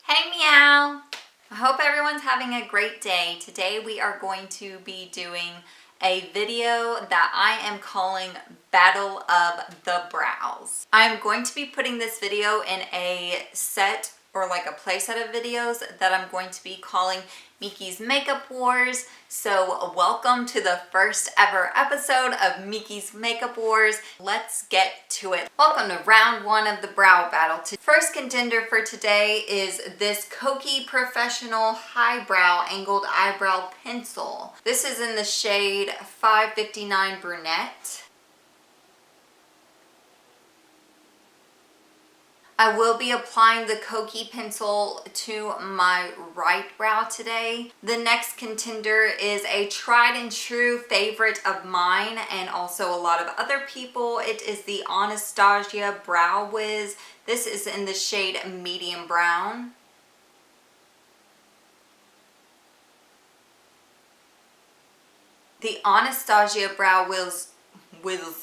Hey meow! I hope everyone's having a great day. Today we are going to be doing a video that I am calling Battle of the Brows. I'm going to be putting this video in a set or like a play set of videos that I'm going to be calling Miki's Makeup Wars. So welcome to the first ever episode of Miki's Makeup Wars. Let's get to it. Welcome to round one of the brow battle. First contender for today is this Kokie Professional Highbrow Angled Eyebrow Pencil. This is in the shade 559 Brunette. I will be applying the Kokie pencil to my right brow today. The next contender is a tried and true favorite of mine and also a lot of other people. It is the Anastasia Brow Wiz. This is in the shade medium brown. The Anastasia Brow Wiz will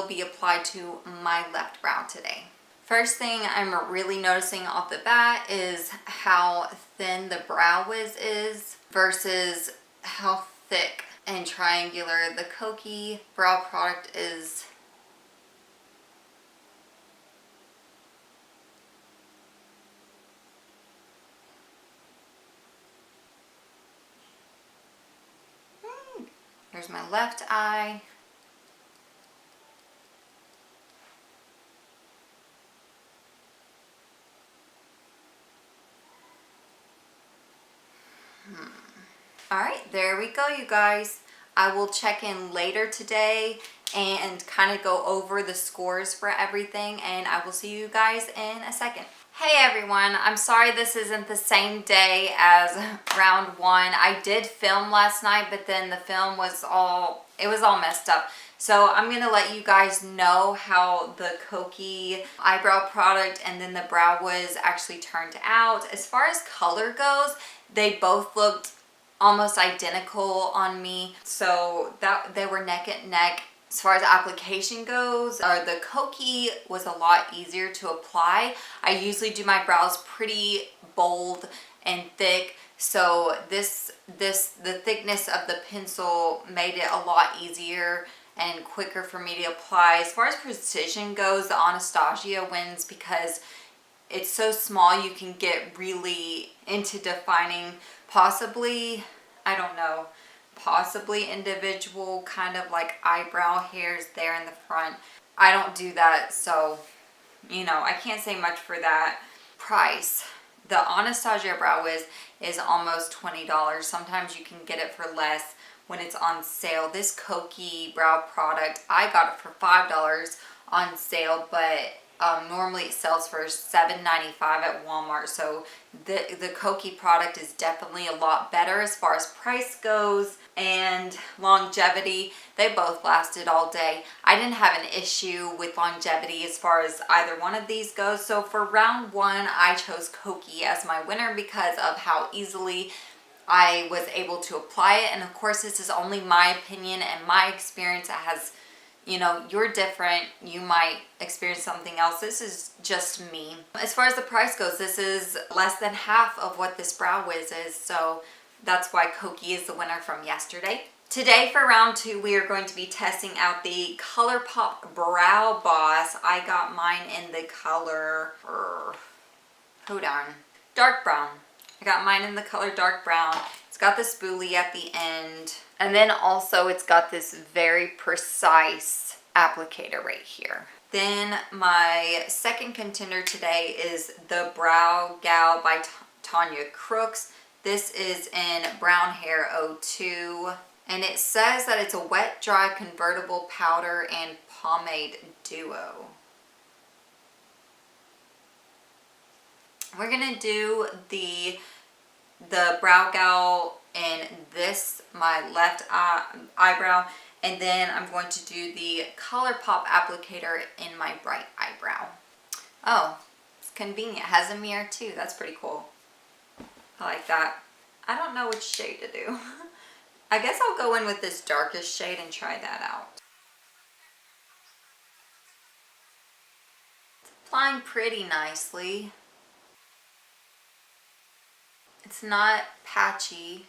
be applied to my left brow today. First thing I'm really noticing off the bat is how thin the Brow Wiz is versus how thick and triangular the Kokie brow product is. There's my left eye. All right, there we go, you guys. I will check in later today and kind of go over the scores for everything, and I will see you guys in a second. Hey everyone, I'm sorry this isn't the same day as round one. I did film last night, but then the film was all messed up. So I'm gonna let you guys know how the Kokie eyebrow product and then the Brow Wiz actually turned out. As far as color goes, they both looked almost identical on me. So that they were neck and neck. As far as application goes, the Kokie was a lot easier to apply. I usually do my brows pretty bold and thick, so the thickness of the pencil made it a lot easier and quicker for me to apply. As far as precision goes, the Anastasia wins because it's so small you can get really into defining possibly, I don't know, possibly individual kind of like eyebrow hairs there in the front. I don't do that, so you know, I can't say much for that. Price. The Anastasia Brow Wiz is almost $20. Sometimes you can get it for less when it's on sale. This Kokie brow product, I got it for $5 on sale, but normally it sells for $7.95 at Walmart. So the Kokie product is definitely a lot better as far as price goes and longevity. They both lasted all day. I didn't have an issue with longevity as far as either one of these goes. So for round one, I chose Kokie as my winner because of how easily I was able to apply it. And of course, this is only my opinion and my experience. It has, you know, you're different. You might experience something else. This is just me. As far as the price goes, this is less than half of what this Brow Wiz is. So that's why Kokie is the winner from yesterday. Today for round two, we are going to be testing out the Colourpop Brow Boss. I got mine in the color, hold on, dark brown. I got mine in the color dark brown. It's got the spoolie at the end. And then also it's got this very precise applicator right here. Then my second contender today is the Brow Gal by Tonya Crooks. This is in Brown Hair 02. And it says that it's a wet dry convertible powder and pomade duo. We're gonna do the Brow Gal in this, my left eyebrow, and then I'm going to do the Colourpop applicator in my right eyebrow. Oh, it's convenient. It has a mirror too. That's pretty cool. I like that. I don't know which shade to do. I guess I'll go in with this darkest shade and try that out. applying pretty nicely. It's not patchy.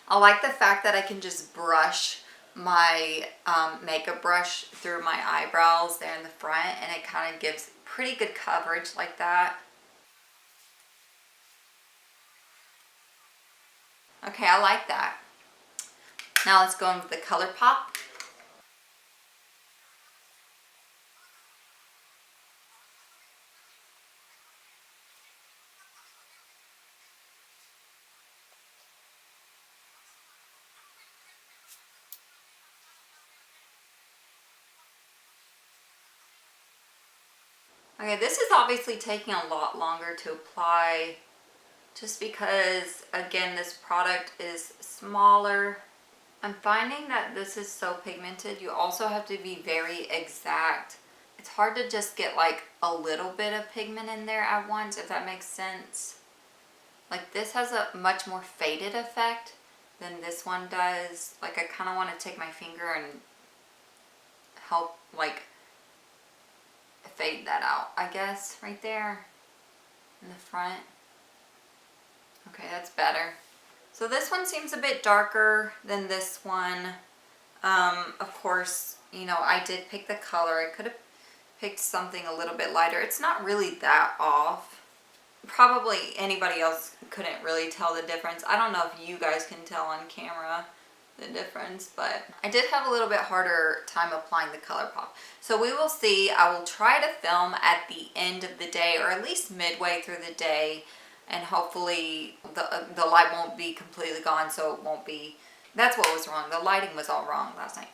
I like the fact that I can just brush my makeup brush through my eyebrows there in the front, and it kind of gives pretty good coverage like that. Okay, I like that. Now let's go in with the Colourpop. Okay, this is obviously taking a lot longer to apply just because, again, this product is smaller. I'm finding that this is so pigmented. You also have to be very exact. It's hard to just get like a little bit of pigment in there at once, if that makes sense. Like this has a much more faded effect than this one does. Like I kind of want to take my finger and help like fade that out, I guess, right there in the front. Okay, that's better. So this one seems a bit darker than this one. Of course, you know, I did pick the color. I could have picked something a little bit lighter. It's not really that off. Probably anybody else couldn't really tell the difference. I don't know if you guys can tell on camera the difference, but I did have a little bit harder time applying the Colourpop. So we will see. I will try to film at the end of the day, or at least midway through the day, and hopefully the light won't be completely gone, so it won't be, that's what was wrong. The lighting was all wrong last night.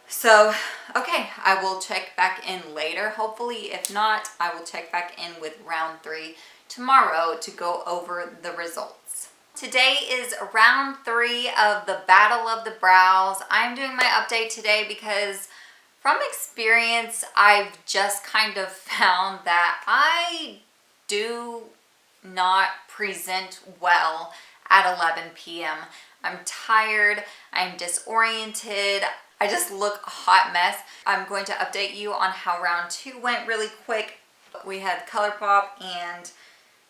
So, okay, I will check back in later, hopefully. If not, I will check back in with round 3 tomorrow to go over the results. Today is round 3 of the Battle of the Brows. I'm doing my update today because from experience, I've just kind of found that I do not present well at 11 p.m. I'm tired, I'm disoriented, I just look a hot mess. I'm going to update you on how round 2 went really quick. We had Colourpop and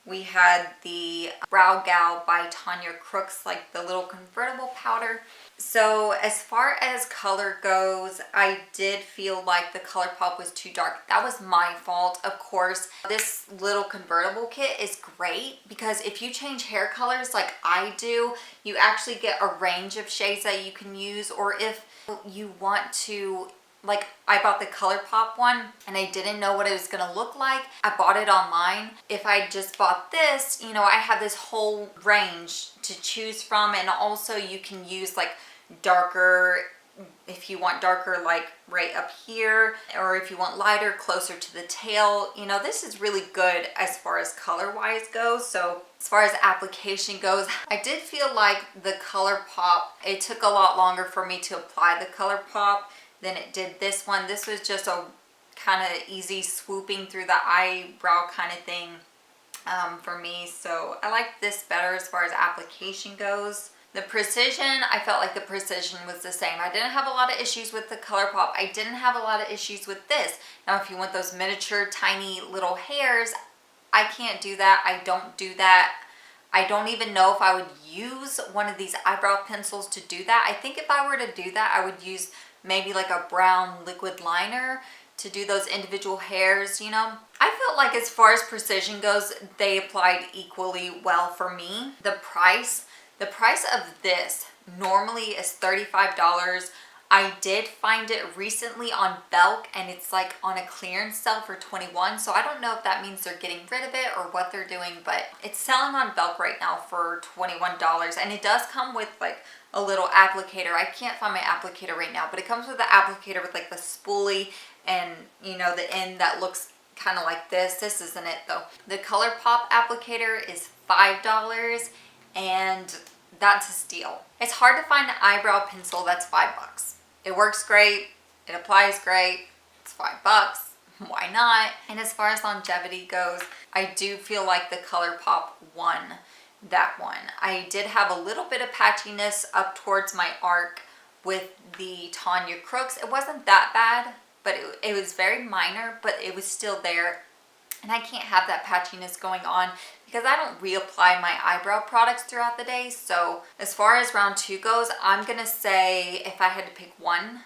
we had the Brow Gal by Tonya Crooks, like the little convertible powder. So as far as color goes, I did feel like the Colourpop was too dark. That was my fault, of course. This little convertible kit is great because if you change hair colors like I do, you actually get a range of shades that you can use. Or if you want to, like I bought the Colourpop one and I didn't know what it was gonna look like. I bought it online. If I just bought this, you know, I have this whole range to choose from, and also you can use like darker, if you want darker like right up here, or if you want lighter closer to the tail. You know, this is really good as far as color wise goes. So as far as application goes, I did feel like the Colourpop, it took a lot longer for me to apply the Colourpop than it did this one. This was just a kind of easy swooping through the eyebrow kind of thing for me. So I like this better as far as application goes. The precision, I felt like the precision was the same. I didn't have a lot of issues with the Colourpop. I didn't have a lot of issues with this. Now, if you want those miniature, tiny little hairs, I can't do that. I don't do that. I don't even know if I would use one of these eyebrow pencils to do that. I think if I were to do that, I would use maybe like a brown liquid liner to do those individual hairs, you know. I felt like as far as precision goes, they applied equally well for me. The price of this normally is $35. I did find it recently on Belk, and it's like on a clearance sale for $21. So I don't know if that means they're getting rid of it or what they're doing, but it's selling on Belk right now for $21. And it does come with like a little applicator. I can't find my applicator right now, but it comes with the applicator with like the spoolie and, you know, the end that looks kind of like this. This isn't it though. The Colourpop applicator is $5, and that's a steal. It's hard to find an eyebrow pencil that's $5. It works great, it applies great, it's $5. Why not? And as far as longevity goes, I do feel like the Colourpop won that one. I did have a little bit of patchiness up towards my arc with the Tonya Crooks. It wasn't that bad, but it was very minor, but it was still there. And I can't have that patchiness going on because I don't reapply my eyebrow products throughout the day. So as far as round 2 goes, I'm gonna say if I had to pick one,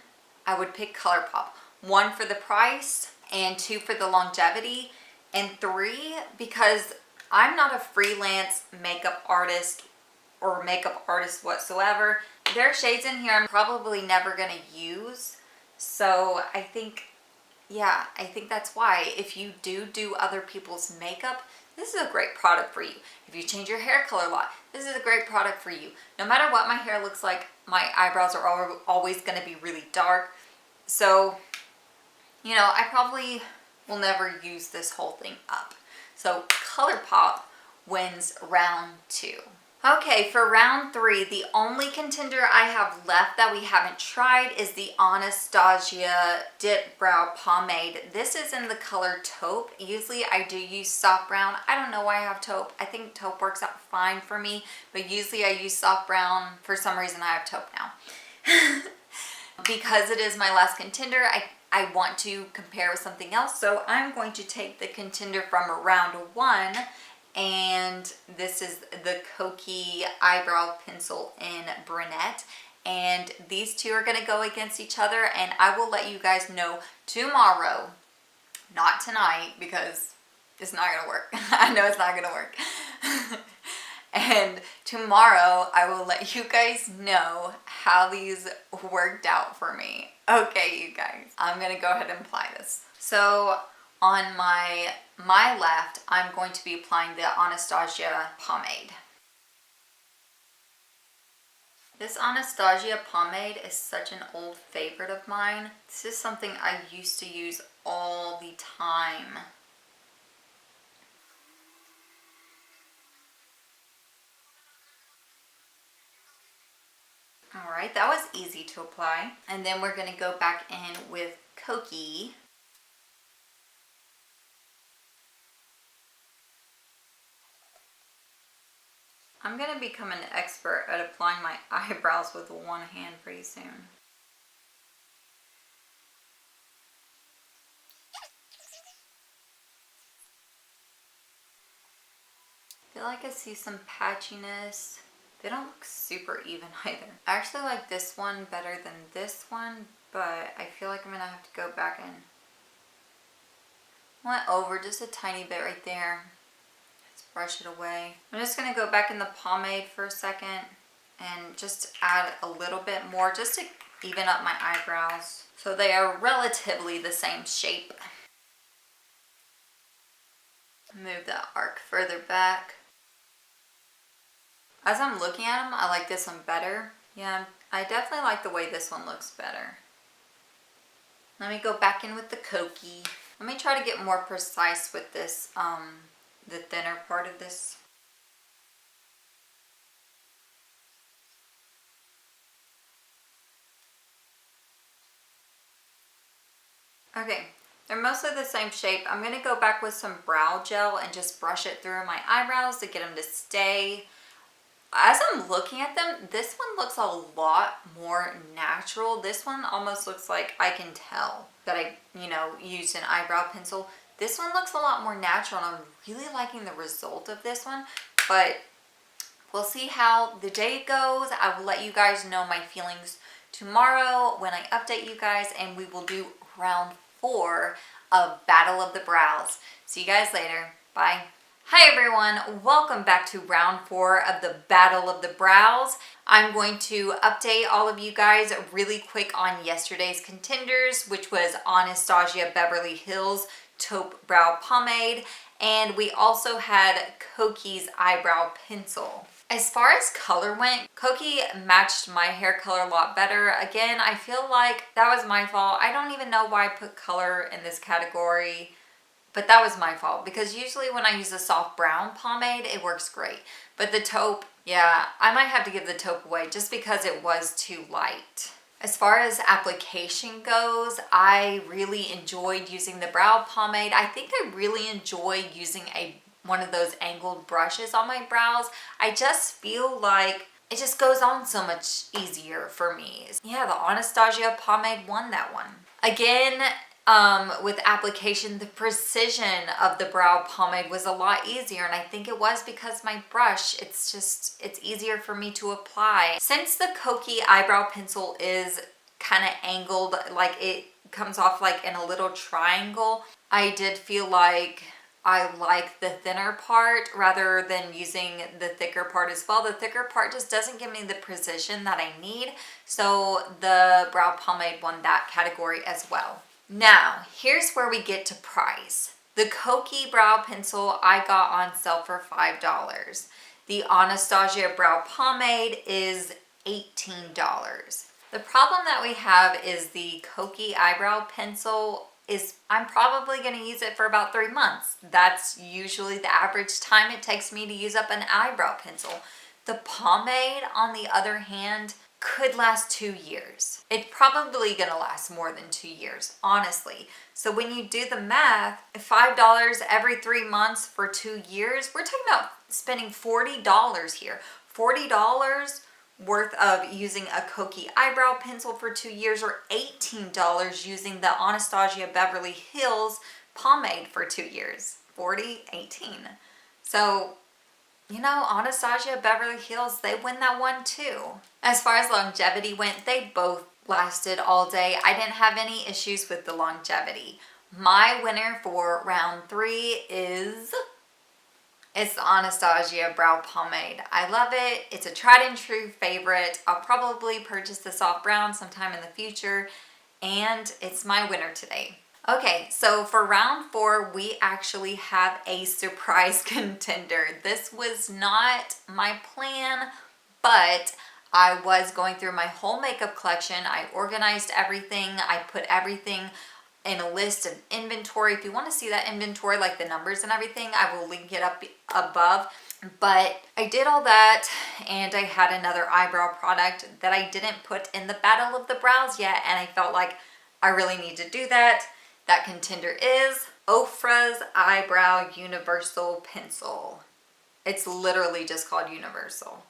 I would pick Colourpop. 1 for the price, and 2 for the longevity, and 3 because I'm not a freelance makeup artist or makeup artist whatsoever. There are shades in here I'm probably never gonna use. So I think, yeah, I think that's why. If you do other people's makeup, this is a great product for you. If you change your hair color a lot, this is a great product for you. No matter what my hair looks like, my eyebrows are always going to be really dark. So, you know, I probably will never use this whole thing up. So Colourpop wins round 2. Okay, for round 3, the only contender I have left that we haven't tried is the Anastasia Dipbrow Pomade. This is in the color Taupe. Usually I do use soft brown. I don't know why I have Taupe. I think Taupe works out fine for me, but usually I use soft brown. For some reason I have Taupe now. Because it is my last contender, I want to compare with something else, so I'm going to take the contender from round 1. And this is the Kokie eyebrow pencil in brunette, and these two are going to go against each other, and I will let you guys know tomorrow, not tonight, because it's not going to work. I know it's not going to work. And tomorrow I will let you guys know how these worked out for me. Okay, you guys, I'm going to go ahead and apply this. So on my left, I'm going to be applying the Anastasia pomade. This Anastasia pomade is such an old favorite of mine. This is something I used to use all the time. Alright, that was easy to apply. And then we're going to go back in with Kokie. I'm going to become an expert at applying my eyebrows with one hand pretty soon. I feel like I see some patchiness. They don't look super even either. I actually like this one better than this one, but I feel like I'm going to have to go back and went over just a tiny bit right there. Brush it away. I'm just going to go back in the pomade for a second and just add a little bit more just to even up my eyebrows so they are relatively the same shape. Move that arc further back. As I'm looking at them, I like this one better. Yeah, I definitely like the way this one looks better. Let me go back in with the Kokie. Let me try to get more precise with this, the thinner part of this. Okay, they're mostly the same shape. I'm going to go back with some brow gel and just brush it through my eyebrows to get them to stay. As I'm looking at them, this one looks a lot more natural. This one almost looks like I can tell that I, used an eyebrow pencil. This one looks a lot more natural, and I'm really liking the result of this one, but we'll see how the day goes. I will let you guys know my feelings tomorrow when I update you guys, and we will do round 4 of Battle of the Brows. See you guys later. Bye. Hi everyone, welcome back to round 4 of the Battle of the Brows. I'm going to update all of you guys really quick on yesterday's contenders, which was Anastasia Beverly Hills Taupe Brow Pomade, and we also had Kokie's eyebrow pencil. As far as color went, Kokie matched my hair color a lot better. Again, I feel like that was my fault. I don't even know why I put color in this category, but that was my fault because usually when I use a soft brown pomade, it works great. But the taupe, yeah, I might have to give the taupe away just because it was too light. As far as application goes, I really enjoyed using the brow pomade. I think I really enjoy using one of those angled brushes on my brows. I just feel like it just goes on so much easier for me. Yeah, the Anastasia pomade won that one. Again, with application, the precision of the brow pomade was a lot easier, and I think it was because my brush, it's easier for me to apply. Since the Kokie eyebrow pencil is kind of angled, like it comes off like in a little triangle, I did feel like I like the thinner part rather than using the thicker part as well. The thicker part just doesn't give me the precision that I need, so the brow pomade won that category as well. Now, here's where we get to price. The Kokie brow pencil I got on sale for $5. The Anastasia brow pomade is $18. The problem that we have is the Kokie eyebrow pencil is I'm probably going to use it for about 3 months. That's usually the average time it takes me to use up an eyebrow pencil. The pomade, on the other hand, could last 2 years. It's probably gonna last more than 2 years, honestly. So when you do the math, $5 every 3 months for 2 years, we're talking about spending $40 here. $40 worth of using a Kokie eyebrow pencil for 2 years, or $18 using the Anastasia Beverly Hills pomade for 2 years. 40, 18. So, you know, Anastasia Beverly Hills, they win that one too. As far as longevity went, they both lasted all day. I didn't have any issues with the longevity. My winner for round 3 is... it's the Anastasia Brow Pomade. I love it. It's a tried and true favorite. I'll probably purchase this off Brown sometime in the future, and it's my winner today. Okay, so for round 4, we actually have a surprise contender. This was not my plan, but I was going through my whole makeup collection. I organized everything. I put everything in a list of inventory. If you want to see that inventory, like the numbers and everything, I will link it up above. But I did all that, and I had another eyebrow product that I didn't put in the battle of the brows yet, and I felt like I really need to do that. That contender is Ofra's Eyebrow Universal Pencil. It's literally just called Universal.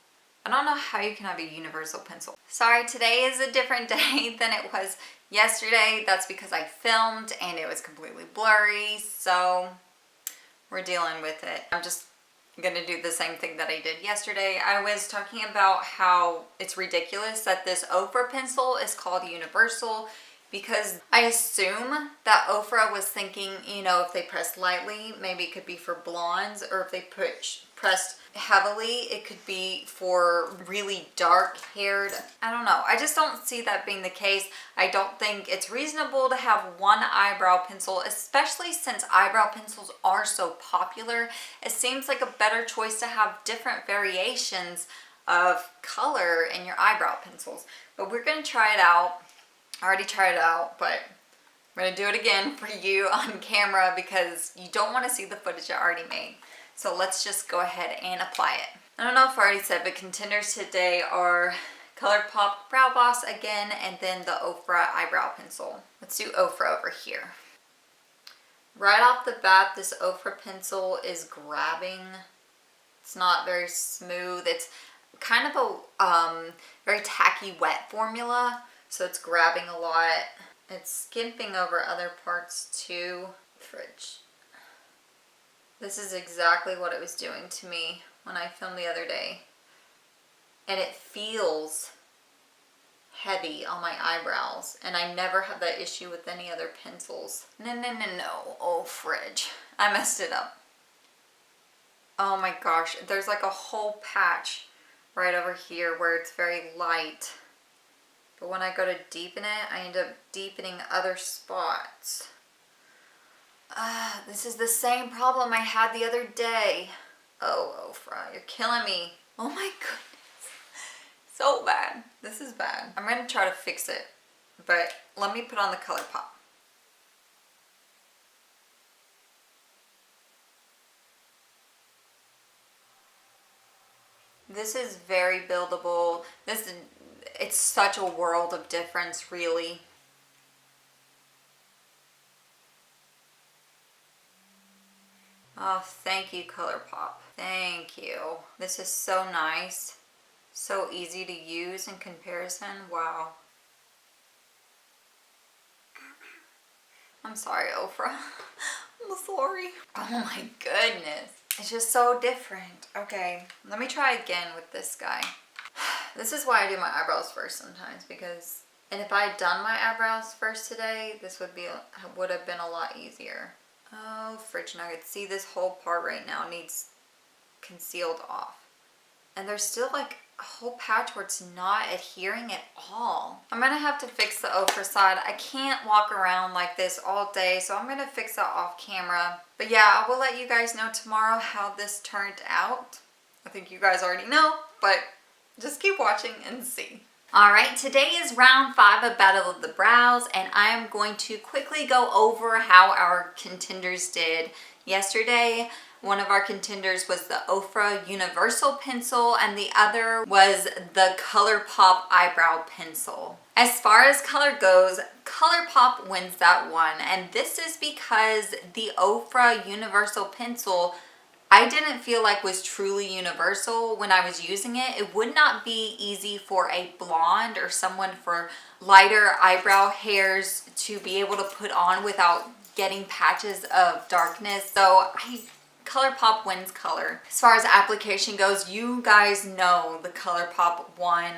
I don't know how you can have a universal pencil. Sorry, today is a different day than it was yesterday. That's because I filmed and it was completely blurry, so we're dealing with it. I'm just gonna do the same thing that I did yesterday. I was talking about how it's ridiculous that this Ofra pencil is called Universal, because I assume that Ofra was thinking, you know, if they press lightly, maybe it could be for blondes, or if they pressed heavily, it could be for really dark haired. I don't know. I just don't see that being the case. I don't think it's reasonable to have one eyebrow pencil, especially since eyebrow pencils are so popular. It seems like a better choice to have different variations of color in your eyebrow pencils. But we're going to try it out. I already tried it out, but I'm going to do it again for you on camera because you don't want to see the footage I already made. So let's just go ahead and apply it. I don't know if I already said, but contenders today are Colourpop Brow Boss again, and then the Ofra eyebrow pencil. Let's do Ofra over here. Right off the bat, this Ofra pencil is grabbing. It's not very smooth. It's kind of a very tacky wet formula, so it's grabbing a lot. It's skimping over other parts too. Fridge. This is exactly what it was doing to me when I filmed the other day. And it feels heavy on my eyebrows. And I never have that issue with any other pencils. No. Oh, fridge. I messed it up. Oh my gosh. There's like a whole patch right over here where it's very light. But when I go to deepen it, I end up deepening other spots. This is the same problem I had the other day. Oh, Ofra, you're killing me. Oh my goodness. So bad. This is bad. I'm going to try to fix it, but let me put on the Colourpop. This is very buildable. It's such a world of difference, really. Oh, thank you, Colourpop. Thank you. This is so nice. So easy to use in comparison. Wow. I'm sorry, Ofra. I'm sorry. Oh my goodness. It's just so different. Okay, let me try again with this guy. This is why I do my eyebrows first sometimes, because, and if I had done my eyebrows first today, this would have been a lot easier. Oh, fridge nuggets. See, this whole part right now needs concealed off. And there's still like a whole patch where it's not adhering at all. I'm gonna have to fix the Ofra side. I can't walk around like this all day, so I'm gonna fix that off camera. But yeah, I will let you guys know tomorrow how this turned out. I think you guys already know, but just keep watching and see. All right, today is round 5 of Battle of the Brows, and I am going to quickly go over how our contenders did yesterday. One of our contenders was the Ofra Universal Pencil, and the other was the Colourpop Eyebrow Pencil. As far as color goes, Colourpop wins that one, and this is because the Ofra Universal Pencil I didn't feel like was truly universal when I was using it. It would not be easy for a blonde or someone for lighter eyebrow hairs to be able to put on without getting patches of darkness. So Colourpop wins color. As far as application goes, you guys know the Colourpop won.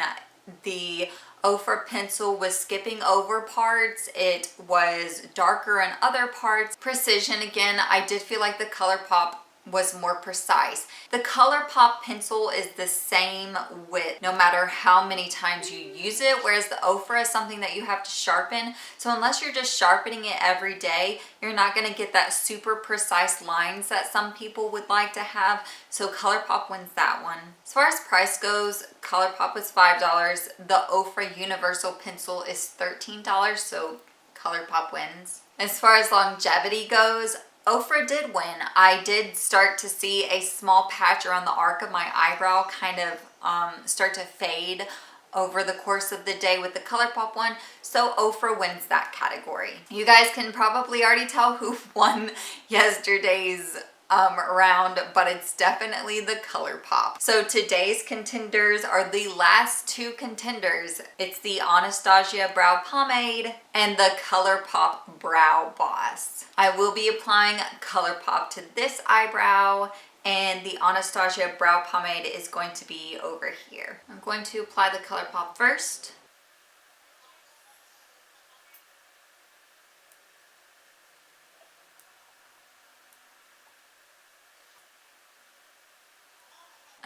The Ofra pencil was skipping over parts. It was darker in other parts. Precision, again, I did feel like the Colourpop was more precise. The Colourpop pencil is the same width no matter how many times you use it, whereas the Ofra is something that you have to sharpen. So unless you're just sharpening it every day, you're not going to get that super precise lines that some people would like to have. So Colourpop wins that one. As far as price goes, Colourpop was $5. The Ofra Universal Pencil is $13, so Colourpop wins. As far as longevity goes, Ofra did win. I did start to see a small patch around the arc of my eyebrow kind of start to fade over the course of the day with the Colourpop one, so Ofra wins that category. You guys can probably already tell who won yesterday's round, but it's definitely the Colourpop. So today's contenders are the last 2 contenders. It's the Anastasia Brow Pomade and the Colourpop Brow Boss. I will be applying Colourpop to this eyebrow, and the Anastasia Brow Pomade is going to be over here. I'm going to apply the Colourpop first.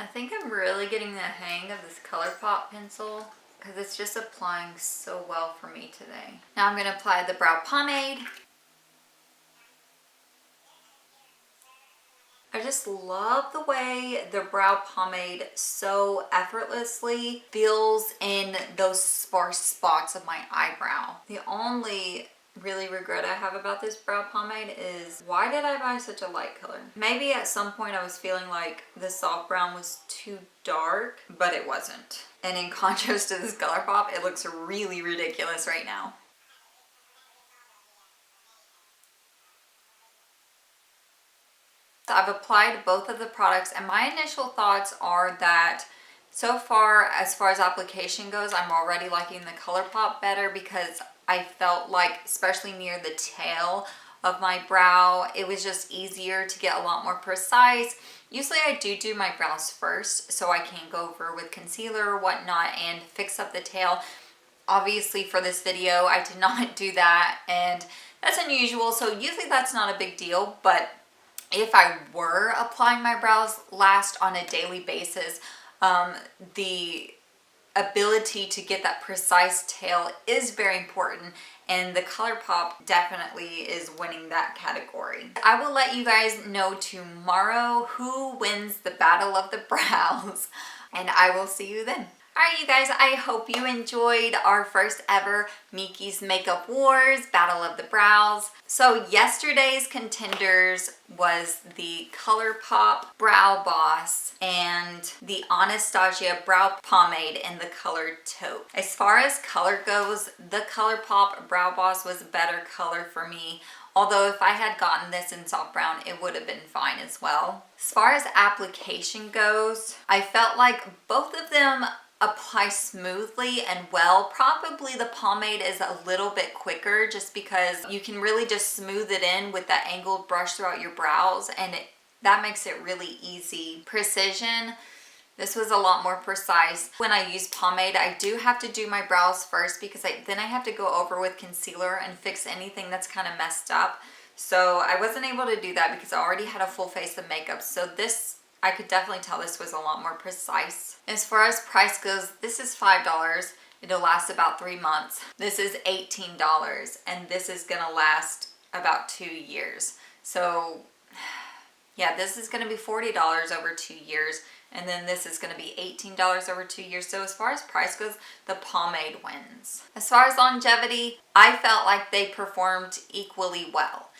I think I'm really getting the hang of this Colourpop pencil because it's just applying so well for me today. Now I'm going to apply the brow pomade. I just love the way the brow pomade so effortlessly fills in those sparse spots of my eyebrow. The only really regret I have about this brow pomade is, why did I buy such a light color? Maybe at some point I was feeling like the soft brown was too dark, but it wasn't. And in contrast to this Colourpop, it looks really ridiculous right now. I've applied both of the products, and my initial thoughts are that so far, as far as application goes, I'm already liking the Colourpop better because I felt like, especially near the tail of my brow, it was just easier to get a lot more precise. Usually I do my brows first so I can go over with concealer or whatnot and fix up the tail. Obviously for this video I did not do that, and that's unusual, so usually that's not a big deal, but if I were applying my brows last on a daily basis, the ability to get that precise tail is very important, and the Colourpop definitely is winning that category. I will let you guys know tomorrow who wins the Battle of the Brows, and I will see you then. Alright you guys, I hope you enjoyed our first ever Miki's Makeup Wars Battle of the Brows. So yesterday's contenders was the Colourpop Brow Boss and the Anastasia Brow Pomade in the color Taupe. As far as color goes, the Colourpop Brow Boss was a better color for me. Although if I had gotten this in soft brown, it would have been fine as well. As far as application goes, I felt like both of them apply smoothly and well. Probably the pomade is a little bit quicker just because you can really just smooth it in with that angled brush throughout your brows, and that makes it really easy. Precision, this was a lot more precise. When I use pomade, I do have to do my brows first because then I have to go over with concealer and fix anything that's kind of messed up. So I wasn't able to do that because I already had a full face of makeup. So this, I could definitely tell this was a lot more precise. As far as price goes, this is $5. It'll last about 3 months. This is $18, and this is gonna last about 2 years. So yeah, this is gonna be $40 over 2 years, and then this is gonna be $18 over 2 years. So as far as price goes, the pomade wins. As far as longevity, I felt like they performed equally well.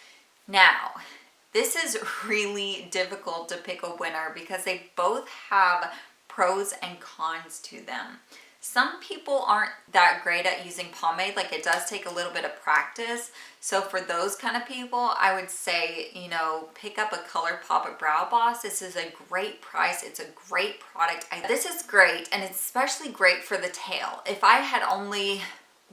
Now, this is really difficult to pick a winner because they both have pros and cons to them. Some people aren't that great at using pomade, like it does take a little bit of practice. So for those kind of people, I would say, you know, pick up a Colourpop Brow Boss. This is a great price. It's a great product. This is great, and it's especially great for the tail. If I had only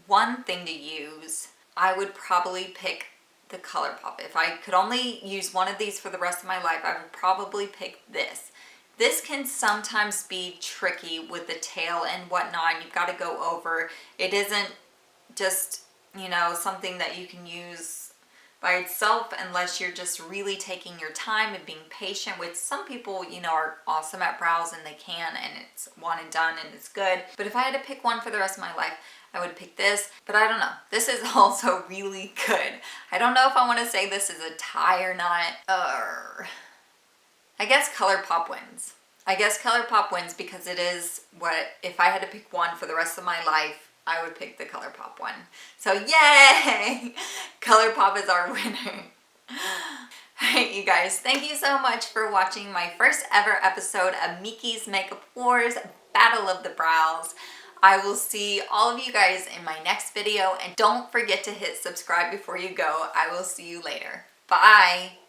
one thing to use, I would probably pick the Colourpop. If I could only use one of these for the rest of my life, I would probably pick this. This can sometimes be tricky with the tail and whatnot, and you've got to go over. It isn't just, you know, something that you can use by itself unless you're just really taking your time and being patient, which some people, you know, are awesome at brows and they can, and it's one and done and it's good. But if I had to pick one for the rest of my life, I would pick this, but I don't know. This is also really good. I don't know if I want to say this is a tie or not. I guess Colourpop wins. I guess Colourpop wins because it is what, if I had to pick one for the rest of my life, I would pick the Colourpop one. So yay! Colourpop is our winner. Alright, you guys, thank you so much for watching my first ever episode of Miki's Makeup Wars Battle of the Brows. I will see all of you guys in my next video, and don't forget to hit subscribe before you go. I will see you later. Bye!